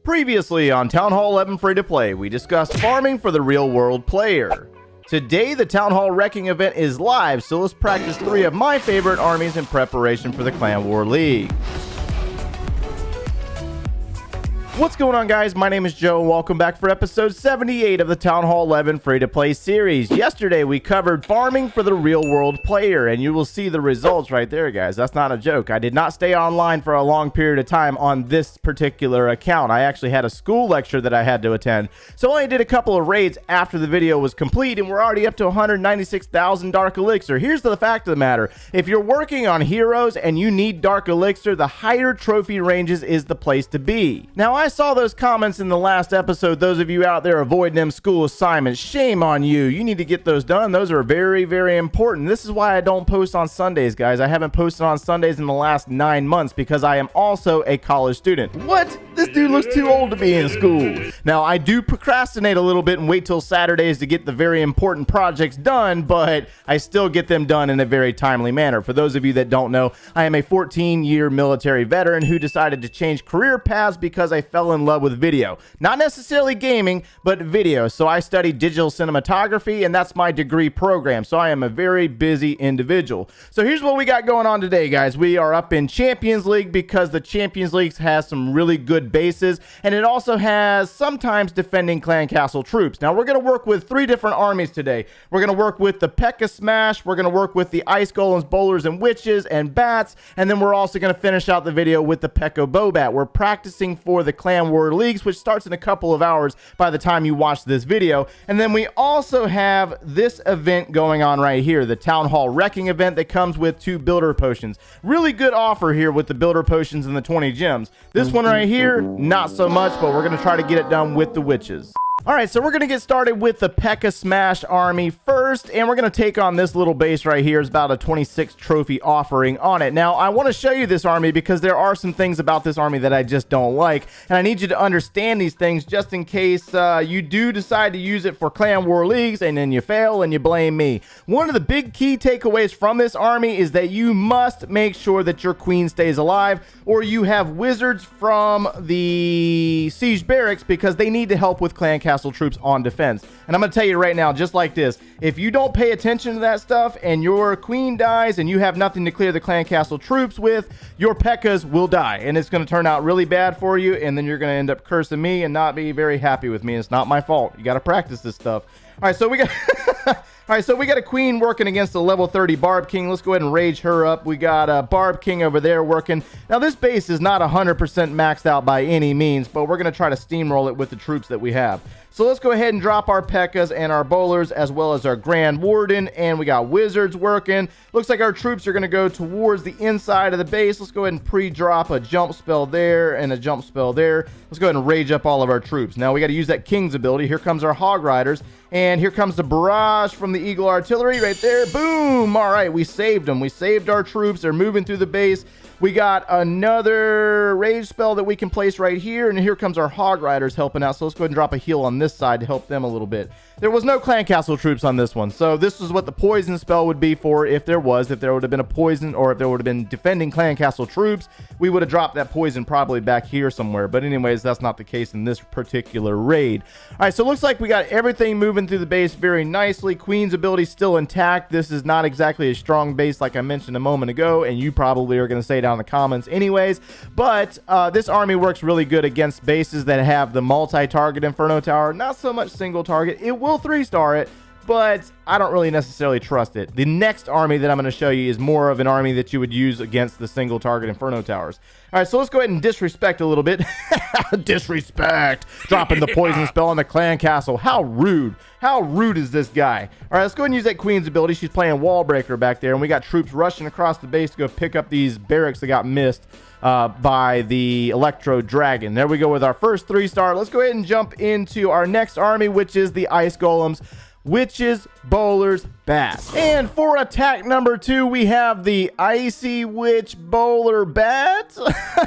Previously on Town Hall 11 Free to Play, we discussed farming for the real world player. Today, the Town Hall Wrecking event is live, so let's practice 3 of my favorite armies in preparation for the Clan War League. What's going on, guys? My name is Joe and welcome back for episode 78 of the Town Hall 11 Free to Play series. Yesterday we covered farming for the real world player, and you will see the results right there, guys. That's not a joke. I did not stay online for a long period of time on this particular account. I actually had a school lecture that I had to attend, so I only did a couple of raids after the video was complete, and we're already up to 196,000 Dark Elixir. Here's the fact of the matter. If you're working on heroes and you need Dark Elixir, the higher trophy ranges is the place to be. Now, I saw those comments in the last episode. Those of you out there avoiding them school assignments, shame on you. You need to get those done. Those are very, very important. This is why I don't post on Sundays, guys. I haven't posted on Sundays in the last 9 months because I am also a college student. What? This dude looks too old to be in school. Now, I do procrastinate a little bit and wait till Saturdays to get the very important projects done, but I still get them done in a very timely manner. For those of you that don't know, I am a 14-year military veteran who decided to change career paths because I fell in love with video. Not necessarily gaming, but video. So I studied digital cinematography, and that's my degree program. So I am a very busy individual. So here's what we got going on today, guys. We are up in Champions League because the Champions League has some really good bases, and it also has sometimes defending clan castle troops. Now we're going to work with 3 different armies today. We're going to work with the Pekka Smash, we're going to work with the Ice Golems, Bowlers, and Witches, and Bats, and then we're also going to finish out the video with the Pekka BoBat. We're practicing for the Clan War Leagues, which starts in a couple of hours by the time you watch this video. And then we also have this event going on right here, the Town Hall Wrecking event that comes with 2 builder potions. Really good offer here with the builder potions and the 20 gems. This one right here, not so much, but we're going to try to get it done with the witches. Alright, so we're going to get started with the Pekka Smash army first, and we're going to take on this little base right here. It's about a 26 trophy offering on it. Now, I want to show you this army because there are some things about this army that I just don't like, and I need you to understand these things just in case you do decide to use it for Clan War Leagues, and then you fail and you blame me. One of the big key takeaways from this army is that you must make sure that your queen stays alive, or you have wizards from the siege barracks because they need to help with clan castle troops on defense. And I'm going to tell you right now, just like this, if you don't pay attention to that stuff and your queen dies and you have nothing to clear the clan castle troops with, your Pekkas will die, and it's going to turn out really bad for you, and then you're going to end up cursing me and not be very happy with me. It's not my fault. You got to practice this stuff. All right, so we got we got a queen working against a level 30 Barb King. Let's go ahead and rage her up. We got a Barb King over there working. Now, this base is not 100% maxed out by any means, but we're going to try to steamroll it with the troops that we have. So let's go ahead and drop our Pekkas and our Bowlers as well as our Grand Warden, and we got Wizards working. Looks like our troops are going to go towards the inside of the base. Let's go ahead and pre-drop a jump spell there and a jump spell there. Let's go ahead and rage up all of our troops. Now we got to use that King's ability. Here comes our Hog Riders, and here comes the barrage from the Eagle Artillery right there. Boom! All right, we saved them. We saved our troops. They're moving through the base. We got another rage spell that we can place right here, and here comes our Hog Riders helping out. So let's go ahead and drop a heal on this side to help them a little bit. There was no clan castle troops on this one, so this is what the poison spell would be for if there would have been a poison, or if there would have been defending clan castle troops. We would have dropped that poison probably back here somewhere, but anyways, that's not the case in this particular raid. All right, so it looks like we got everything moving through the base very nicely. Queen's ability still intact. This is not exactly a strong base like I mentioned a moment ago, and you probably are going to say down in the comments anyways, but this army works really good against bases that have the multi-target Inferno Tower. Not so much single target. It will 3-star it, but I don't really necessarily trust it. The next army that I'm going to show you is more of an army that you would use against the single target Inferno Towers. All right, so let's go ahead and disrespect a little bit. Disrespect. Dropping the poison spell on the clan castle. How rude. How rude is this guy? All right, let's go ahead and use that Queen's ability. She's playing Wall Breaker back there, and we got troops rushing across the base to go pick up these barracks that got missed by the Electro Dragon. There we go with our first 3-star. Let's go ahead and jump into our next army, which is the Ice Golems, Witches, Bowlers, Bats. And for attack number 2, we have the Icy Witch Bowler Bat.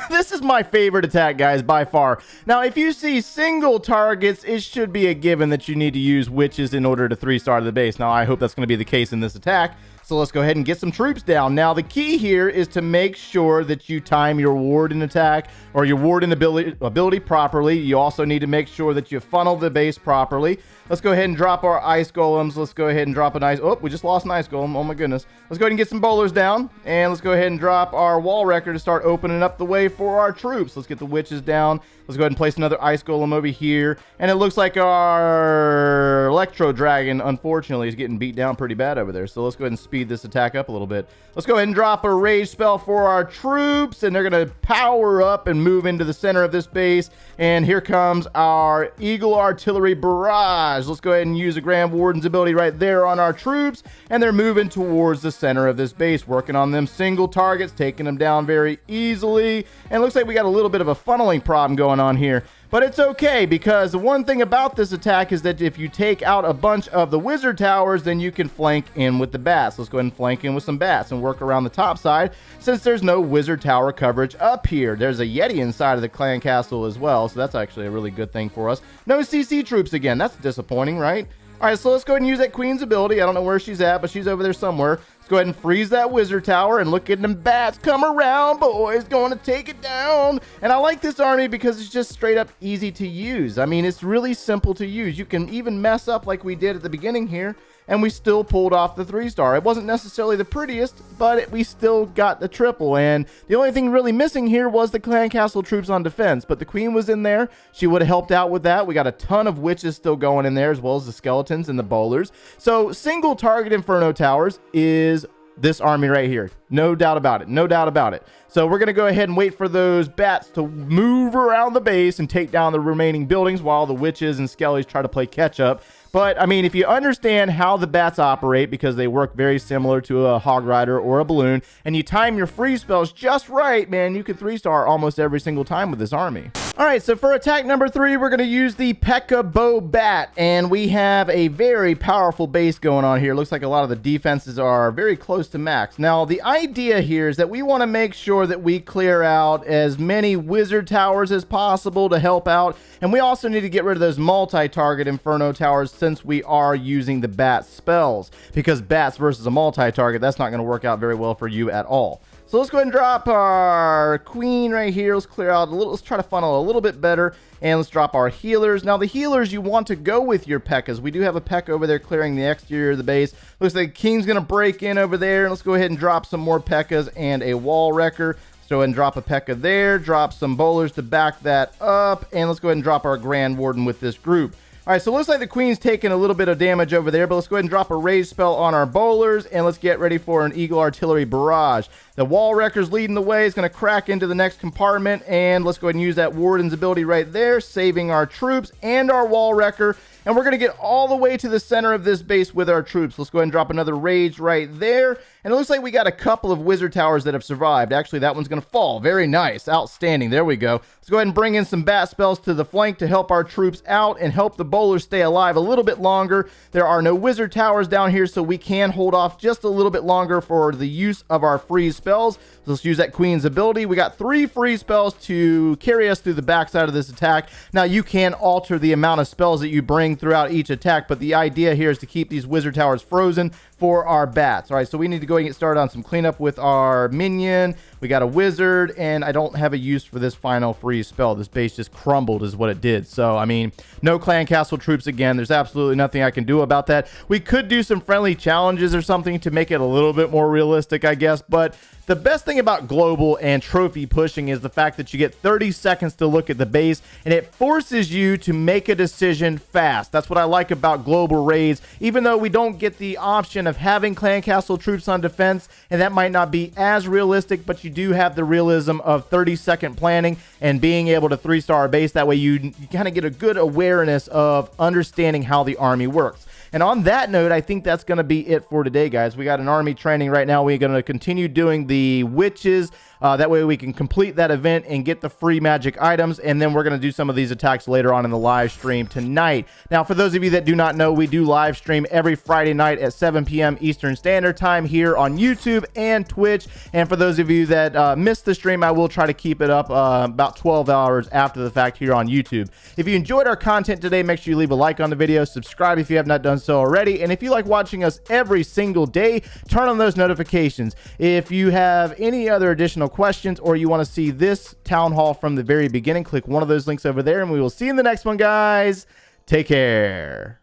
This is my favorite attack, guys, by far. Now, if you see single targets, it should be a given that you need to use witches in order to 3-star the base. Now, I hope that's going to be the case in this attack. So let's go ahead and get some troops down. Now, the key here is to make sure that you time your warden attack or your warden ability properly. You also need to make sure that you funnel the base properly. Let's go ahead and drop our ice golems. Let's go ahead and drop an ice. Oh, we just lost an ice golem. Oh my goodness. Let's go ahead and get some bowlers down. And let's go ahead and drop our wall wrecker to start opening up the way for our troops. Let's get the witches down. Let's go ahead and place another ice golem over here. And it looks like our electro dragon, unfortunately, is getting beat down pretty bad over there. So let's go ahead and speed this attack up a little bit. Let's go ahead and drop a rage spell for our troops. And they're going to power up and move into the center of this base. And here comes our Eagle Artillery Barrage. Let's go ahead and use a Grand Warden's ability right there on our troops. And they're moving towards the center of this base, working on them single targets, taking them down very easily. And it looks like we got a little bit of a funneling problem going on here. But it's okay, because the one thing about this attack is that if you take out a bunch of the wizard towers, then you can flank in with the bats. Let's go ahead and flank in with some bats and work around the top side, since there's no wizard tower coverage up here. There's a Yeti inside of the clan castle as well, so that's actually a really good thing for us. No CC troops again. That's disappointing, right? All right, so let's go ahead and use that queen's ability. I don't know where she's at, but she's over there somewhere. Let's go ahead and freeze that wizard tower and look at them bats. Come around, boys. Going to take it down. And I like this army because it's just straight up easy to use. I mean, it's really simple to use. You can even mess up like we did at the beginning here, and we still pulled off the 3-star. It wasn't necessarily the prettiest, but we still got the triple. And the only thing really missing here was the clan castle troops on defense, but the queen was in there. She would have helped out with that. We got a ton of witches still going in there, as well as the skeletons and the bowlers. So single target inferno towers is this army right here. No doubt about it. No doubt about it. So we're going to go ahead and wait for those bats to move around the base and take down the remaining buildings while the witches and skellies try to play catch up. But, I mean, if you understand how the bats operate, because they work very similar to a hog rider or a balloon, and you time your freeze spells just right, man, you can 3-star almost every single time with this army. All right, so for attack number 3, we're going to use the Pekka BoBat, and we have a very powerful base going on here. Looks like a lot of the defenses are very close to max. Now, the idea here is that we want to make sure that we clear out as many wizard towers as possible to help out, and we also need to get rid of those multi-target inferno towers, since we are using the bat spells, because bats versus a multi-target, that's not going to work out very well for you at all. So let's go ahead and drop our queen right here. Let's clear out a little. Let's try to funnel a little bit better. And let's drop our healers. Now, the healers, you want to go with your Pekkas. We do have a Pekka over there clearing the exterior of the base. Looks like King's going to break in over there. Let's go ahead and drop some more Pekkas and a wall wrecker. Let's go ahead and drop a Pekka there. Drop some bowlers to back that up. And let's go ahead and drop our Grand Warden with this group. All right, so it looks like the queen's taking a little bit of damage over there, but let's go ahead and drop a rage spell on our bowlers, and let's get ready for an Eagle Artillery Barrage. The wall wrecker's leading the way. It's going to crack into the next compartment, and let's go ahead and use that warden's ability right there, saving our troops and our wall wrecker. And we're going to get all the way to the center of this base with our troops. Let's go ahead and drop another rage right there. And it looks like we got a couple of wizard towers that have survived. Actually, that one's going to fall. Very nice. Outstanding. There we go. Let's go ahead and bring in some bat spells to the flank to help our troops out and help the bowlers stay alive a little bit longer. There are no wizard towers down here, so we can hold off just a little bit longer for the use of our freeze spells. So let's use that queen's ability. We got 3 freeze spells to carry us through the backside of this attack. Now, you can alter the amount of spells that you bring throughout each attack, but the idea here is to keep these wizard towers frozen for our bats. All right, so we need to go and get started on some cleanup with our minion. We got a wizard, and I don't have a use for this final freeze spell. This base just crumbled is what it did. So, I mean, no clan castle troops again. There's absolutely nothing I can do about that. We could do some friendly challenges or something to make it a little bit more realistic, I guess, but the best thing about global and trophy pushing is the fact that you get 30 seconds to look at the base, and it forces you to make a decision fast. That's what I like about global raids, even though we don't get the option of having clan castle troops on defense, and that might not be as realistic, but you do have the realism of 30-second planning and being able to 3-star a base. That way you kind of get a good awareness of understanding how the army works. And on that note, I think that's going to be it for today, guys. We got an army training right now. We're going to continue doing the witches That way we can complete that event and get the free magic items, and then we're going to do some of these attacks later on in the live stream tonight. Now, for those of you that do not know, we do live stream every Friday night at 7 p.m. Eastern Standard Time here on YouTube and Twitch. And for those of you that missed the stream, I will try to keep it up about 12 hours after the fact here on YouTube. If you enjoyed our content today, make sure you leave a like on the video, subscribe if you have not done so already, and if you like watching us every single day, turn on those notifications. If you have any other additional questions or you want to see this town hall from the very beginning, click one of those links over there, and we will see you in the next one, guys. Take care.